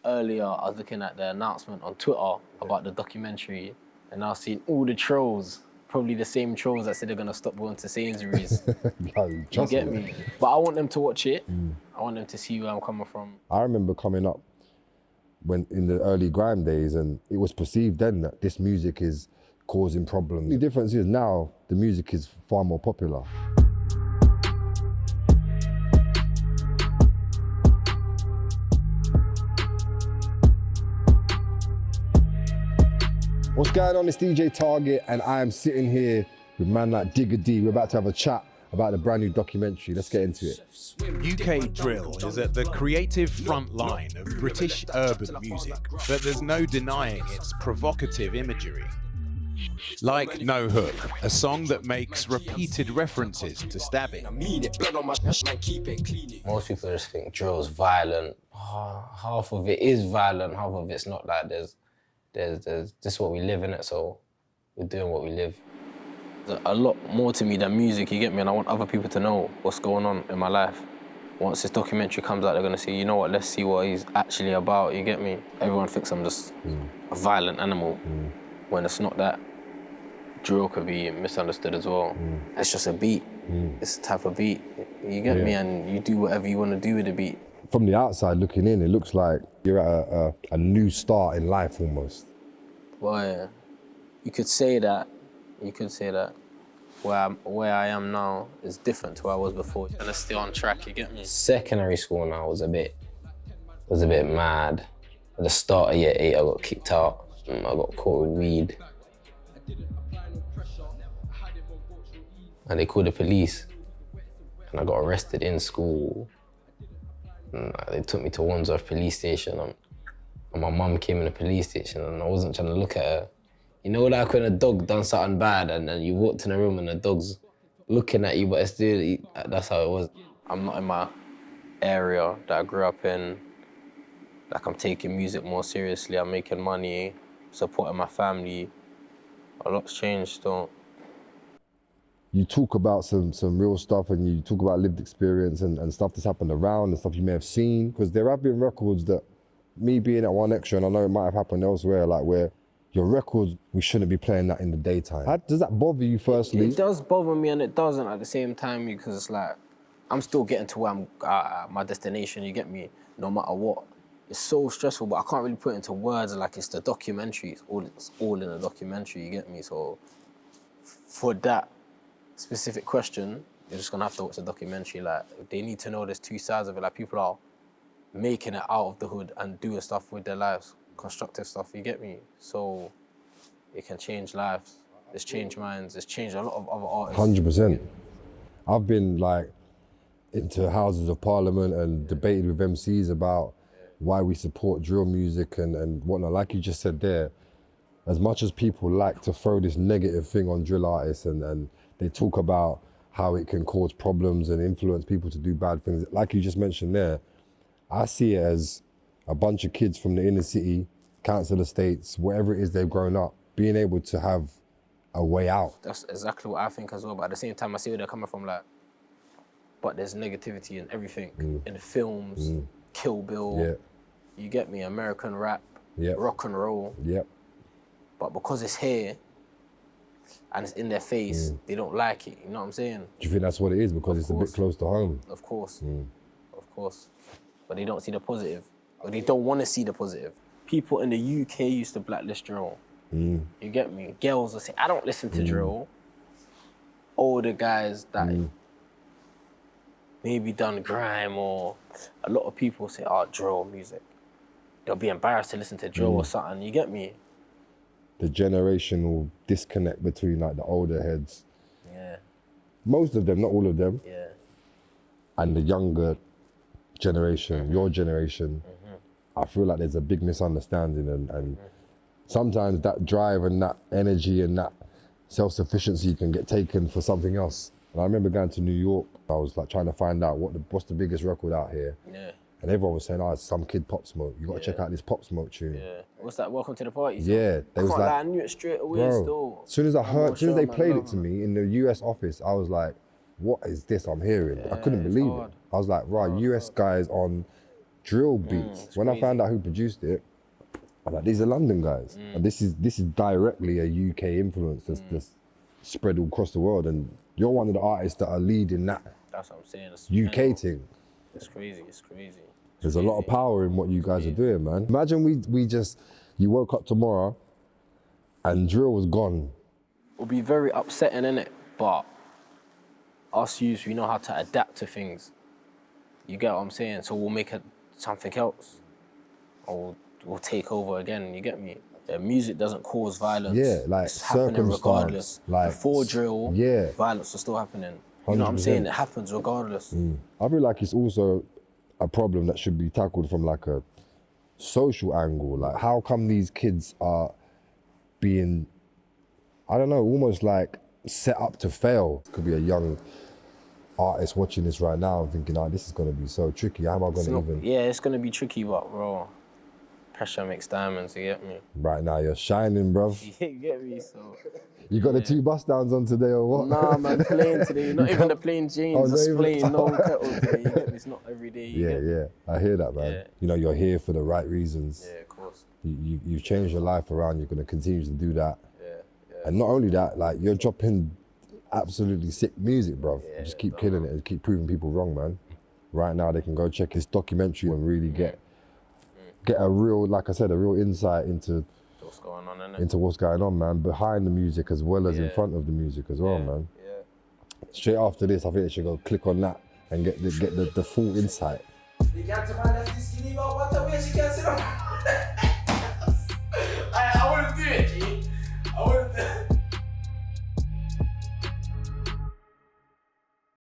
earlier I was looking at the announcement on Twitter about the documentary, and I was seeing all the trolls, probably the same trolls that said they're gonna stop going to Sainsbury's. You get me? But I want them to watch it. I want them to see where I'm coming from. I remember coming up when in the early grime days, and it was perceived then that this music is causing problems. The difference is now the music is far more popular. What's going on? It's DJ Target, and I am sitting here with man like Digga D. We're about to have a chat about the brand new documentary. Let's get into it. UK drill is at the creative front line of British urban music, but there's no denying its provocative imagery. Like No Hook, a song that makes repeated references to stabbing. Most people just think drill's violent. Half of it is violent, half of it's not. Like there's this is what we live in it, so we're doing what we live. There's a lot more to me than music, you get me? And I want other people to know what's going on in my life. Once this documentary comes out, they're gonna see, you know what, let's see what he's actually about, you get me? Everyone thinks I'm just a violent animal, when it's not that. Drill could be misunderstood as well. It's just a beat, it's a type of beat, you get me? And you do whatever you wanna do with the beat. From the outside looking in, it looks like you're at a new start in life almost. Well, you could say that. You could say that. Where I am now is different to where I was before. And it's still on track, you get me? Secondary school now was a bit mad. At the start of year 8, I got kicked out. I got caught with weed. And they called the police. And I got arrested in school. And they took me to Wandsworth police station. And my mum came in the police station, and I wasn't trying to look at her. You know, like when a dog done something bad and then you walked in a room and the dog's looking at you, but it's still, that's how it was. I'm not in my area that I grew up in. Like, I'm taking music more seriously, I'm making money, supporting my family. A lot's changed still. You talk about some real stuff, and you talk about lived experience and stuff that's happened around and stuff you may have seen, because there have been records that, me being at One Extra, and I know it might have happened elsewhere, like where your records, we shouldn't be playing that in the daytime. Does that bother you firstly? It does bother me, and it doesn't at the same time, because it's like, I'm still getting to where I'm my destination, you get me, no matter what. It's so stressful, but I can't really put it into words, like it's the documentary, it's all in the documentary, you get me? So for that specific question, you're just gonna have to watch the documentary. Like, they need to know there's two sides of it, like people are making it out of the hood and doing stuff with their lives, constructive stuff, you get me? So it can change lives, it's changed minds, it's changed a lot of other artists. 100%. I've been like into Houses of Parliament and debated with MCs about why we support drill music and whatnot. Like you just said there, as much as people like to throw this negative thing on drill artists and they talk about how it can cause problems and influence people to do bad things, like you just mentioned there, I see it as a bunch of kids from the inner city, council estates, wherever it is they've grown up, being able to have a way out. That's exactly what I think as well, but at the same time, I see where they're coming from, like, but there's negativity in everything, in the films, Kill Bill, you get me, American rap, rock and roll. But because it's here, and it's in their face, they don't like it, you know what I'm saying? Do you think that's what it is, because it's a bit close to home? Of course, of course. But they don't see the positive, or they don't want to see the positive. People in the UK used to blacklist drill. You get me? Girls will say, I don't listen to drill. Older guys that maybe done grime, or a lot of people say, oh, drill music. They'll be embarrassed to listen to drill or something, you get me? The generational disconnect between like the older heads. Most of them, not all of them. And the younger generation, your generation, I feel like there's a big misunderstanding, and sometimes that drive and that energy and that self-sufficiency can get taken for something else. And I remember going to New York, I was like trying to find out what's the biggest record out here. And everyone was saying, oh, it's some kid Pop Smoke. You gotta check out this Pop Smoke tune. What's that, Welcome to the Party? Yeah. They was like, I knew it straight away still. As soon as they played it to me in the US office, I was like, what is this I'm hearing? I couldn't believe it. I was like, right, US guys on drill beats. When I found out who produced it, I'm like, these are London guys. And this is directly a UK influence that's spread all across the world. And you're one of the artists that are leading that. That's what I'm saying. It's UK thing. It's crazy, it's crazy. There's a lot of power in what you guys are doing, man. Imagine you woke up tomorrow and drill was gone. It'll be very upsetting, innit? But us youths, we know how to adapt to things. You get what I'm saying? So we'll make it something else. Or we'll take over again, you get me? The music doesn't cause violence. Yeah, like it's happening regardless. Like, before drill, yeah, violence was still happening. You know what I'm saying? It happens regardless. I feel like it's also a problem that should be tackled from like a social angle. Like, how come these kids are being, I don't know, almost like set up to fail? Could be a young artist watching this right now and thinking, oh, this is gonna be so tricky. How am I gonna even? Yeah, it's gonna be tricky, but bro, pressure makes diamonds, you get me? Right now, you're shining, bruv. You get me, so. You got the 2 bust downs on today or what? Nah, man, plain today. Not even the plain jeans, just plain, no kettle today. You get me? It's not every day. Yeah, I hear that, man. Yeah. You know, you're here for the right reasons. Yeah, of course. You've changed your life around, you're gonna continue to do that. Yeah. And not only that, like, you're dropping absolutely sick music, bruv. Yeah, just keep killing it and keep proving people wrong, man. Right now, they can go check his documentary and really get a real, like I said, a real insight into what's going on, innit? into what's going on, man, behind the music as well as in front of the music as well, man. Yeah. Straight after this, I think they should go click on that and get the full insight. The girl to my left is skinny, but what a way she can sit on.